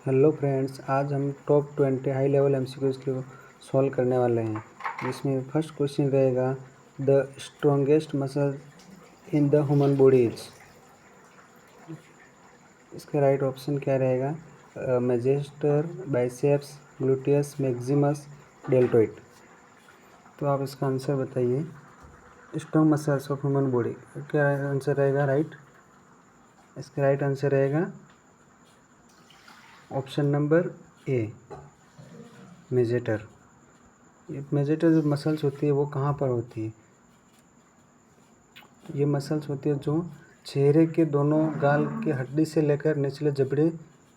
Hello friends, आज हम top 20 high level MCQs को सॉल्व करने वाले हैं। जिसमें फर्स्ट क्वेश्चन रहेगा, the strongest muscle in the human body is. इसका राइट ऑप्शन क्या रहेगा? Majestor, biceps, gluteus Maximus, deltoid. तो आप इसका आंसर बताइए। Strong muscles of human body, क्या आंसर रहेगा राइट? इसका राइट आंसर रहेगा ऑप्शन नंबर ए, मेजेटर। मेजेटर जो मसल्स होती है वो कहाँ पर होती है? ये मसल्स होती है जो चेहरे के दोनों गाल के हड्डी से लेकर निचले जबड़े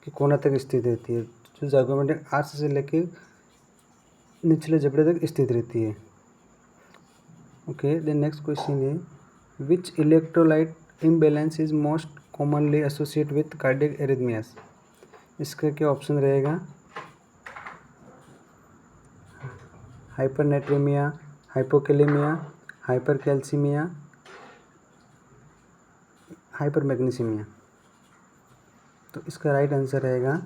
के कोना तक स्थित रहती है, जो ज़ाइगोमेटिक आर्च से लेकर निचले जबड़े तक स्थित रहती है। ओके, द नेक्स्ट क्वेश्चन है, which electrolyte imbalance is most commonly associate with cardiac arrhythmias. इसका क्या ऑप्शन रहेगा? Hypernatraemia, hypokalaemia, hypercalcaemia, hypermagnesaemia. तो इसका राइट आंसर रहेगा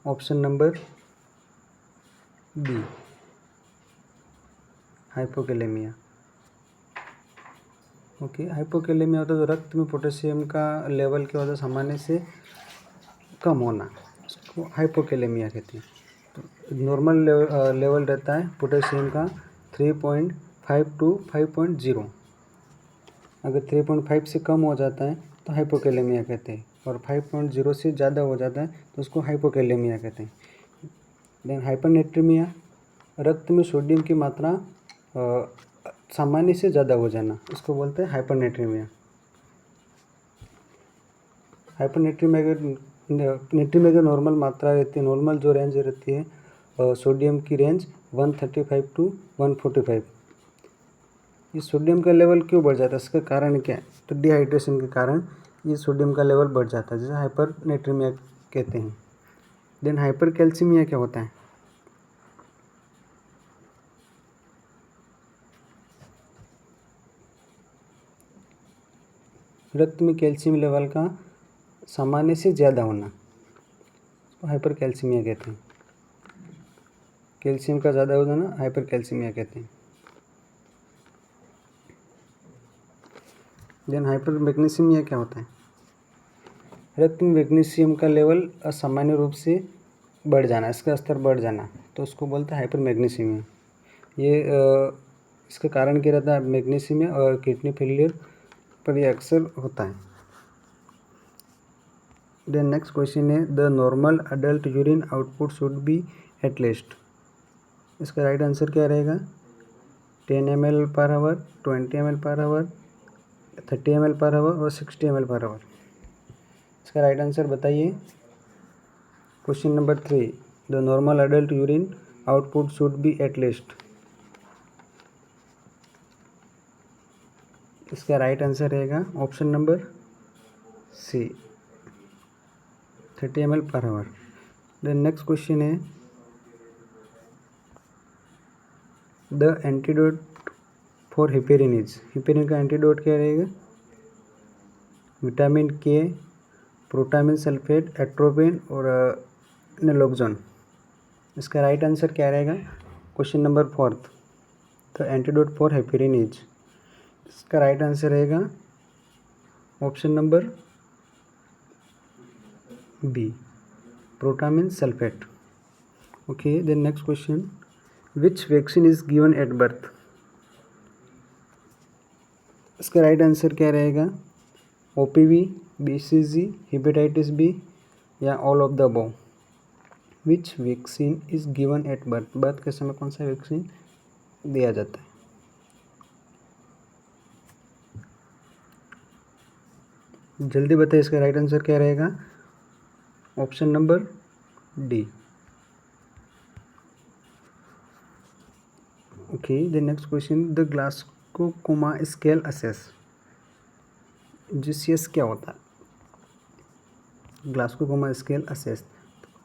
option number B, hypokalaemia. Okay, hypokalaemia होता है तो रक्त में पोटेशियम का लेवल क्या होता है? सामान्य से कम होना, उसको हाइपोकैलेमिया कहते हैं। तो नॉर्मल लेवल रहता है पोटेशियम का 3.5 टू 5.0। अगर 3.5 से कम हो जाता है तो हाइपोकैलेमिया कहते हैं, और 5.0 से ज़्यादा हो जाता है तो उसको हाइपोकैलेमिया कहते हैं। देन हाइपरनेट्रेमिया, रक्त में सोडियम की मात्रा सामान्य से ज़्यादा हो जाना, उसको बोलते हैं हाइपरनेट्रेमिया। हाइपरनेट्रेमिया नेट्रीमिया की नॉर्मल मात्रा रहती है, नॉर्मल जो रेंज रहती है सोडियम की रेंज 135 टू 145। ये सोडियम का लेवल क्यों बढ़ जाता है? इसका कारण क्या है? तो डिहाइड्रेशन के कारण ये सोडियम का लेवल बढ़ जाता है, जिसे हाइपरनेट्रेमिया कहते हैं। देन हाइपरकैल्सीमिया क्या होता है? रक्त में कैल्शियम लेवल का सामान्य से ज़्यादा होना, तो हाइपरकैल्सीमिया कहते हैं। कैल्शियम का ज़्यादा हो जाना हाइपरकैल्सीमिया कहते हैं। देन हाइपरमैग्नीसीमिया क्या होता है? रक्त में मैग्नीशियम का लेवल असामान्य रूप से बढ़ जाना, इसका स्तर बढ़ जाना, तो उसको बोलते हैं हाइपरमैग्नीसीमिया। ये इसका कारण क्या रहता है? मैग्नीशियम और किडनी फेलियर पर ये अक्सर होता है। देन नेक्स्ट क्वेश्चन है, the normal adult urine output should be at least. इसका राइट आंसर क्या रहेगा? 10 ml per hour, 20 ml per hour, 30 ml per hour और 60 ml पर आवर। इसका राइट आंसर बताइए। Question number 3, the normal adult urine output should be at least. इसका right answer रहेगा option number C, 30 ml per hour. Then next question है, the antidote for heparin is. Heparin का antidote क्या रहेगा? Vitamin K, protamine sulphate, atropine और naloxone. इसका right answer क्या रहेगा? Question number 4, the antidote for heparin is. इसका right answer रहेगा option number B, protamine sulphate. Okay, then next question, which vaccine is given at birth. इसका right answer क्या रहेगा? OPV, BCG, hepatitis B या all of the above. Which vaccine is given at birth, birth के समय कौन सा vaccine दिया जाता है? जल्दी बताइए, इसका राइट आंसर क्या रहेगा? Option number D. Okay, the next question, the Glasgow scale assess. GCS क्या होता है? ग्लासगो स्केल असेस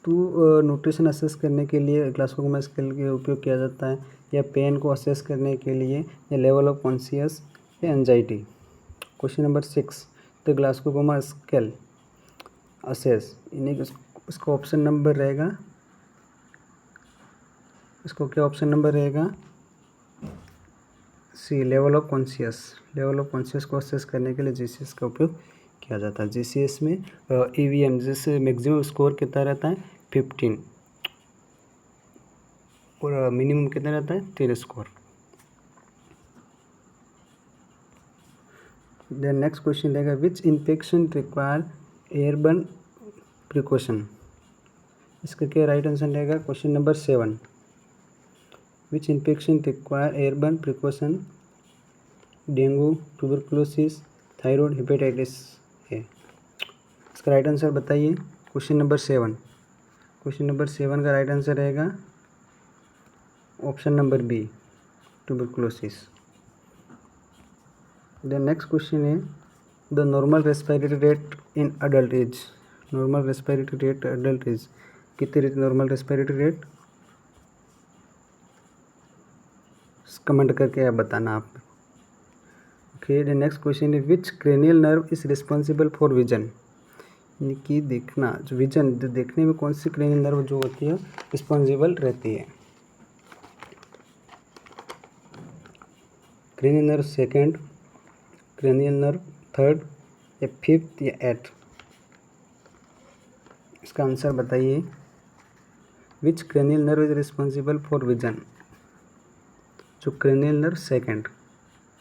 तो न्यूट्रिशन असेस करने के लिए ग्लासगो स्केल का उपयोग किया जाता है, या पेन को असेस करने के लिए, या लेवल ऑफ कॉन्शियस या anxiety. Question number 6, the Glasgow scale assess इसका ऑप्शन नंबर रहेगा, इसको क्या ऑप्शन नंबर रहेगा, C, level of conscious. Level of conscious को असेस करने के लिए जीसीएस का उपयोग किया जाता है। जीसीएस में ईवीएम जैसे मैक्सिमम स्कोर कितना रहता है 15 और मिनिमम कितना रहता है 13 स्कोर। देन नेक्स्ट क्वेश्चन रहेगा which infection require airborne precaution. इसका क्या राइट आंसर रहेगा, question number 7, which infection require airborne precaution, dengue, tuberculosis, thyroid, hepatitis A. इसका राइट आंसर बताइए, क्वेश्चन नंबर 7। क्वेश्चन नंबर 7 का राइट आंसर रहेगा option number B, tuberculosis. The next question है the normal respiratory rate in adult age. Normal respiratory rate adult age कितनी normal respiratory rate, comment करके आप बताना आप। Okay, the next question है which cranial nerve is responsible for vision. यानी कि देखना, जो विजन देखने में कौन सी क्रेनियल नर्व जो होती है रिस्पॉन्सिबल रहती है। Cranial nerve second, cranial nerve third या फिफ्थ या एट्थ। इसका आंसर बताइए, which cranial nerve is responsible for vision. जो क्रेनियल नर्व सेकेंड,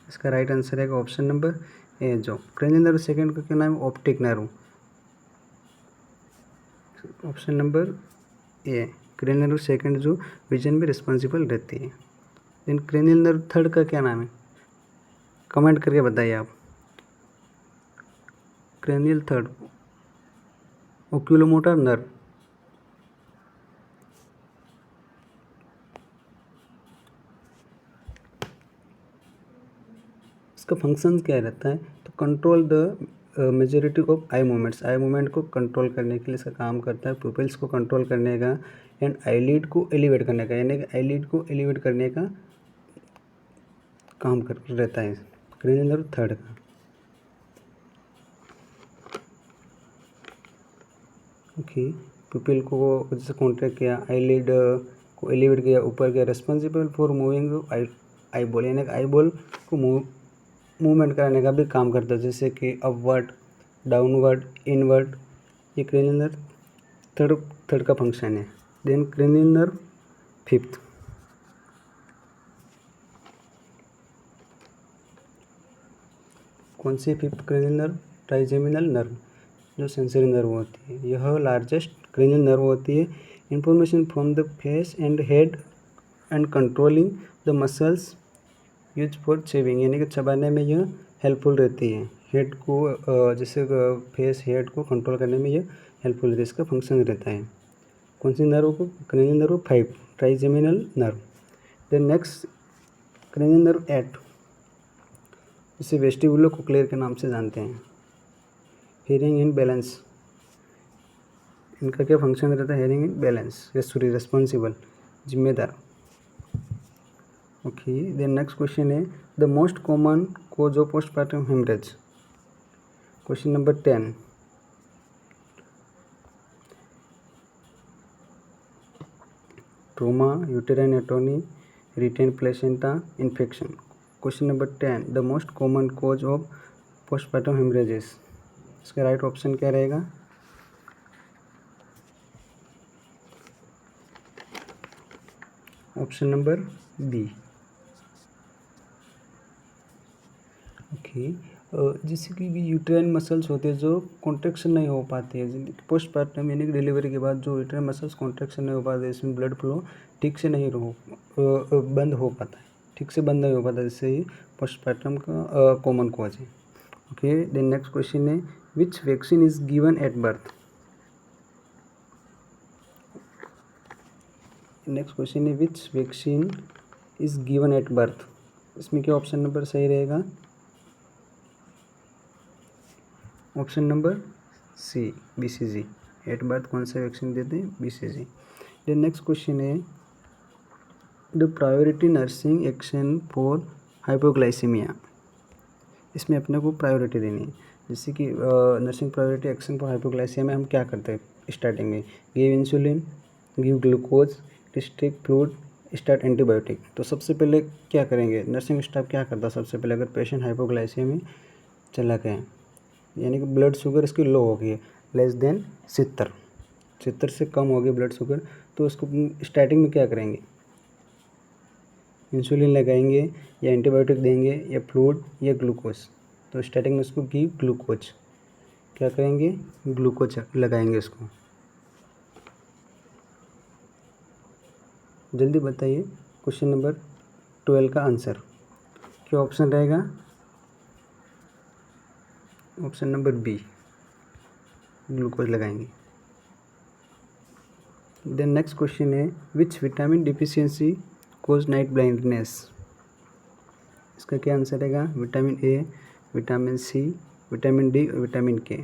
इसका राइट आंसर है ऑप्शन नंबर ए। जो क्रेनियल नर्व सेकेंड का क्या नाम है, optic nerve. Option number A, cranial nerve second जो विजन में रिस्पॉन्सिबल रहती है। देन क्रेनियल नर्व थर्ड का क्या नाम है, कमेंट करके बताइए आप। Cranial third oculomotor nerve. इसका फंक्शन क्या रहता है, तो control the majority of eye movements. Eye movement को कंट्रोल करने के लिए इसका काम करता है, प्यूपिल्स को कंट्रोल करने का एंड आईलिड को एलिवेट करने का, यानी कि आईलिड को एलिवेट करने का काम कर रहता है क्रेनियल नर्व थर्ड का। ओके, प्यूपिल को जैसे कॉन्ट्रैक्ट किया, आईलिड को एलिवेट किया, ऊपर किया, responsible for moving eye ball, यानी आई बॉल को मूवमेंट कराने का भी काम करता है, जैसे कि अपवर्ड, डाउनवर्ड, इनवर्ड। ये क्रेनियल नर्व थर्ड का फंक्शन है। देन क्रेनियल नर्व फिफ्थ, कौन सी fifth cranial nerve, trigeminal nerve, जो सेंसरी नर्व होती है। यह लार्जेस्ट क्रेनियल नर्व होती है। Information from the face and head and controlling the muscles use for chewing, यानी कि चबाने में यह हेल्पफुल रहती है। हेड को जैसे फेस हेड को कंट्रोल करने में यह हेल्पफुल रहती है, इसका फंक्शन रहता है। कौन सी नर्व को, cranial nerve 5, trigeminal nerve. Then next cranial nerve 8, इसे वेस्टिबुलो कोक्लियर के नाम से जानते हैं। हियरिंग इन बैलेंस, इनका क्या फंक्शन रहता है, हियरिंग इन बैलेंस, रिस्पॉन्सिबल, जिम्मेदार। ओके, देन नेक्स्ट क्वेश्चन है the most common cause of postpartum haemorrhage. Question number 10, trauma, uterine atony, retained placenta, infection. Question number 10, the most common cause of postpartum haemorrhages. इसका right option क्या रहेगा, option number B. Okay, जैसे कि भी uterine muscles होते हैं जो contraction नहीं हो पाती है पोस्टपार्टम, यानी कि डिलीवरी के बाद जो यूट्राइन मसल्स कॉन्ट्रैक्शन नहीं हो पाते, इसमें ब्लड फ्लो ठीक से नहीं बंद हो पाता है, ठीक से बंद नहीं हो पाता, जिससे ही पोस्टपार्टम का कॉमन कॉज है। ओके, देन नेक्स्ट क्वेश्चन है which vaccine is given at birth. Next question है which vaccine is given at birth. इसमें क्या ऑप्शन नंबर सही रहेगा, option number C, BCG. At birth कौन सा वैक्सीन देते हैं, बीसीजी। देन नेक्स्ट क्वेश्चन है the priority nursing action for hypoglycemia. इसमें अपने को प्रायोरिटी देनी है, जैसे कि nursing priority action for hypoglycaemia में हम क्या करते हैं, स्टार्टिंग में, give insulin, give glucose, restrict fluid, start antibiotic. तो सबसे पहले क्या करेंगे, नर्सिंग स्टाफ क्या करता है, सबसे पहले अगर पेशेंट हाइपोग्लाइसेमिया में चला गया यानी कि ब्लड शुगर इसकी लो हो गई है, लेस देन 70 से कम हो गई ब्लड शुगर, तो उसको स्टार्टिंग में क्या करेंगे, इंसुलिन लगाएंगे या एंटीबायोटिक देंगे या फ्लूइड या ग्लूकोज। तो स्टार्टिंग में उसको गिव ग्लूकोज, क्या करेंगे, ग्लूकोज लगाएंगे उसको। जल्दी बताइए क्वेश्चन नंबर 12 का आंसर क्या ऑप्शन रहेगा, ऑप्शन नंबर बी, ग्लूकोज लगाएंगे। देन नेक्स्ट क्वेश्चन है which vitamin deficiency cause night blindness. इसका क्या आंसर रहेगा, vitamin A, vitamin C, vitamin D और vitamin K.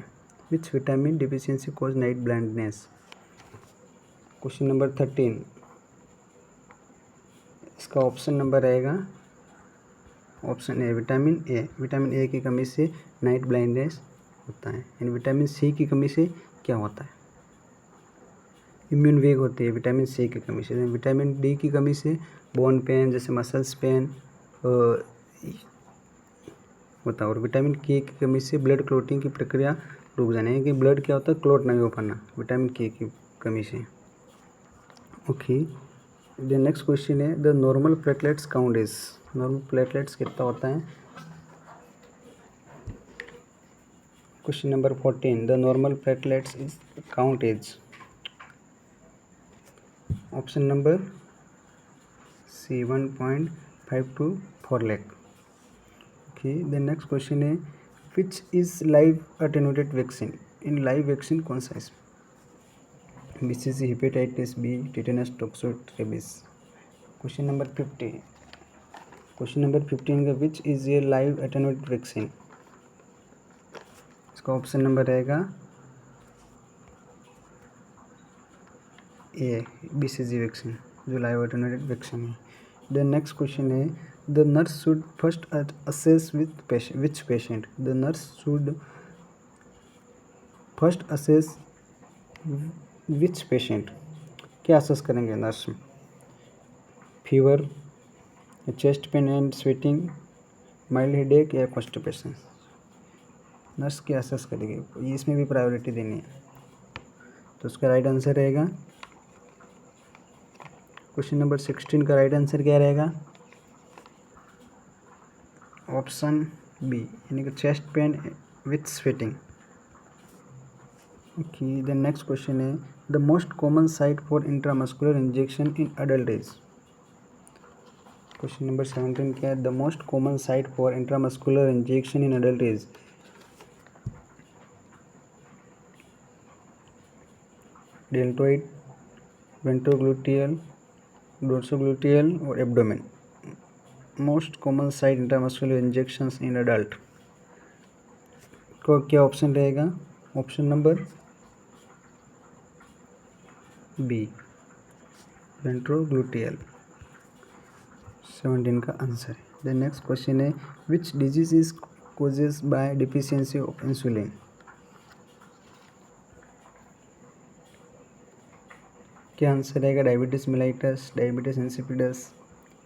Which vitamin deficiency cause night blindness. Question number 13, इसका option number रहेगा option A, vitamin A. Vitamin A की कमी से night blindness होता है। यानी विटामिन सी की कमी से क्या होता है, इम्यून वीक होती है विटामिन सी की कमी से। विटामिन डी की कमी से बोन पेन जैसे मसल्स पेन होता है। और विटामिन के की कमी से ब्लड क्लोटिंग की प्रक्रिया रुक जाना है कि ब्लड क्या होता है, क्लोट नहीं हो पाना विटामिन के की कमी से। ओके, द नेक्स्ट क्वेश्चन है the normal platelets count is. Normal platelets कितना होता है। Question number 14, the normal platelets is count is. Option number C 1.5 to 4 lakh। Okay, the next question है which is live attenuated vaccine. इन live vaccine कौन सा है, BCG, hepatitis B, tetanus, toxoid, rabies. Question number 15, question number 15 का which is a live attenuated vaccine. इसका option number रहेगा ए, BCG vaccine जो live attenuated vaccine है। द नेक्स्ट क्वेश्चन है the nurse should first assess which patient. The nurse should first assess which patient, क्या assess करेंगे nurse, fever, chest pain and sweating, mild headache या constipation. Nurse क्या assess करेगी, इसमें भी priority देनी है। तो उसका राइट आंसर रहेगा क्वेश्चन नंबर 16 का राइट आंसर क्या रहेगा, ऑप्शन बी, यानी कि chest pain with sweating. Okay, the next question है the most common site for intramuscular injection in adult age. Question number 17 क्या है, the most common site for intramuscular injection in adult age. Deltoid, ventrogluteal, dorsogluteal और abdomen. Most common site intramuscular injections in adult को क्या option रहेगा, option number B, ventrogluteal. 17 का answer है। The next question है which disease is causes by deficiency of insulin. क्या answer रहेगा, diabetes mellitus, diabetes insipidus,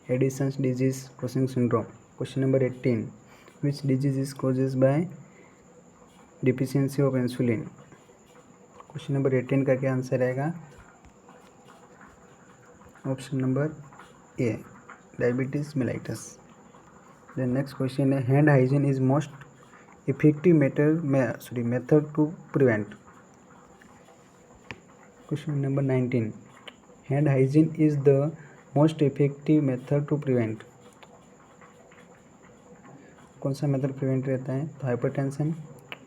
Addison's disease, crossing syndrome. Question number 18, which disease is causes by deficiency of insulin. Question number 18 का क्या answer रहेगा, option number A, diabetes mellitus. The next question है hand hygiene is most effective method to prevent. Question number 19, hand hygiene is the most effective method to prevent. कौन सा method prevent रहता है, तो hypertension,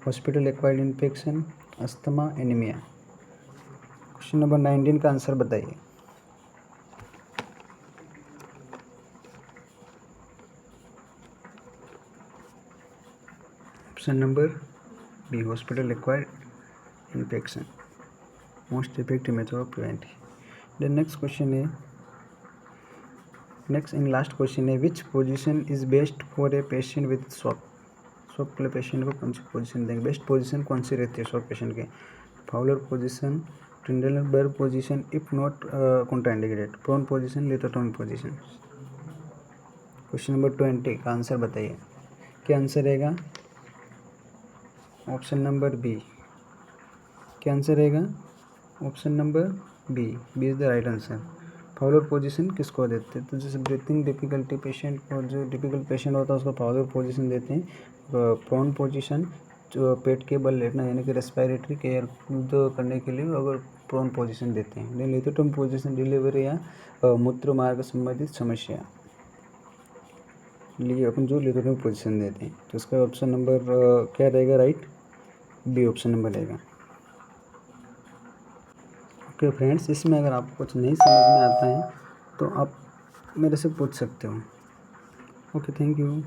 hospital acquired infection, asthma, anaemia. Question number 19 का answer बताइए। Option number B, hospital acquired infection, most effective method of preventing. The next question है, next and last question है which position is best for a patient with shock. Shock के लिए patient को कौन सी position देंगे, best position कौन सी रहती है शॉक पेशेंट के। Fowler position, Trendelenburg position if not contraindicated, prone position, lithotomy position. Question number 20 का आंसर बताइए। क्या आंसर रहेगा? Option number B. क्या आंसर रहेगा? Option number B. B is the right answer. Fowler position किसको देते हैं? तो जैसे ब्रीथिंग डिफिकल्टी पेशेंट को, जो डिफिकल्ट पेशेंट होता है उसको फाउलर पोजीशन देते हैं। प्रोन पोजीशन जो पेट के बल लेटना यानी कि रेस्पिरेटरी केयर करने के लिए अगर प्रोन पोजीशन देते हैं। लिथोटोमी पोजीशन डिलीवरी या मूत्र मार्ग संबंधित समस्या लिए अपन जो लिथोटोमी पोजीशन देते हैं। तो इसका ऑप्शन नंबर क्या रहेगा राइट? बी ऑप्शन नंबर रहेगा। ओके फ्रेंड्स, इसमें अगर आपको कुछ नहीं समझ में आता है तो आप मेरे से पूछ सकते हो। Okay, thank you.